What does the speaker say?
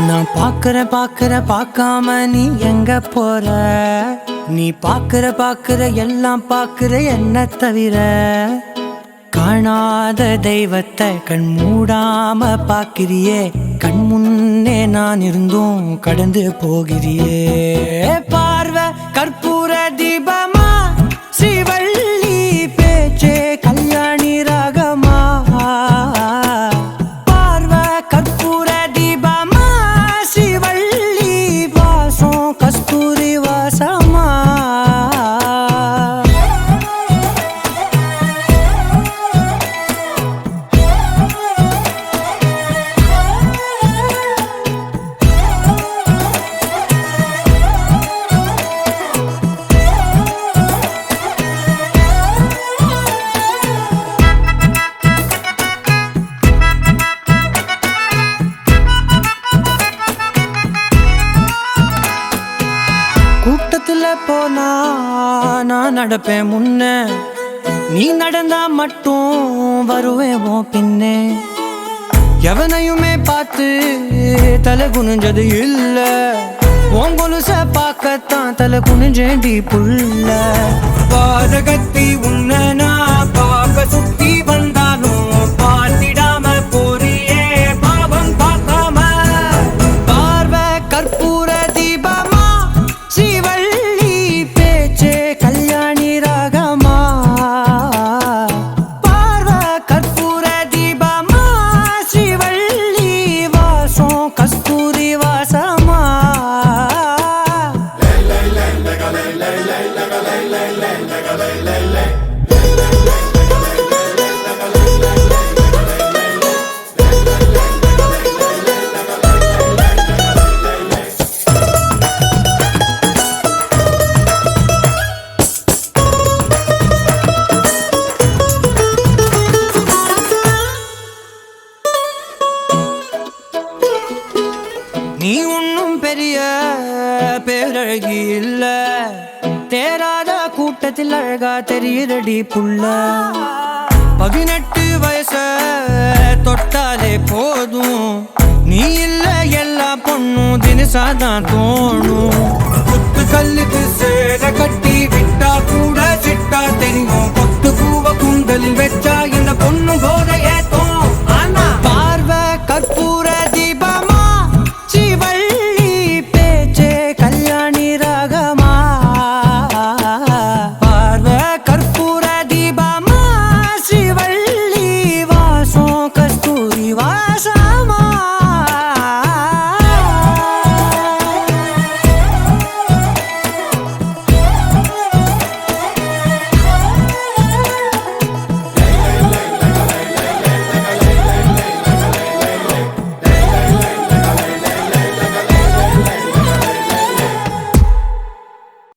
நான் பார்க்காம நீ எங்க போற? நீ பார்க்கிற எல்லாம் பார்க்கிற என்ன தவிர. காணாத தெய்வத்தை கண் மூடாம பார்க்கிறியே, கண் முன்னே நான் இருந்தும் கடந்து போகிறியே. பார்வை கற்பூர தீபமா, ஸ்ரீவள்ளி பேச்சே கல்யாணி ராகமா. பார்வை கற்பூர தீபமா, ஸ்ரீவள்ளி வாசம் கஸ்தூரி வாசமா. கூட்டத்துல போனா நான் நடப்பேன் முன்ன, நீ நடந்தா மட்டும் வருவேன் உன் பின்னே. எவனையுமே பார்த்து தலை குனிஞ்சது இல்ல, உன் கொலுச பார்க்கத்தான் தலை குனிஞ்சேண்டி புள்ள. பாதகத்தி உன்ன நான் பார்க்க சுத்தி வந்தாலும் பார்த்திடாம போறியே பாவம் பார்க்காம. பார்வை கற்பூர தீபமா, ஸ்ரீவள்ளி பேச்சே கல்யாணி ராகமா. பார்வை கற்பூர தீபமா, ஸ்ரீவள்ளி வாசம் கஸ்தூரி வாசமா. நீ ஒன்னும் பெரிய பேரழகி இல்ல, தேராத கூட்டத்தில் அழகா தெரியுறடி புள்ள. 18 வயச தொட்டாலே போதும், நீ இல்ல எல்லா பொண்ணும் தினசாதான் தோணும். குத்து கல்லுக்கு சேர கட்டி விட்டா கூட சிட்டா தெரியும், கொத்து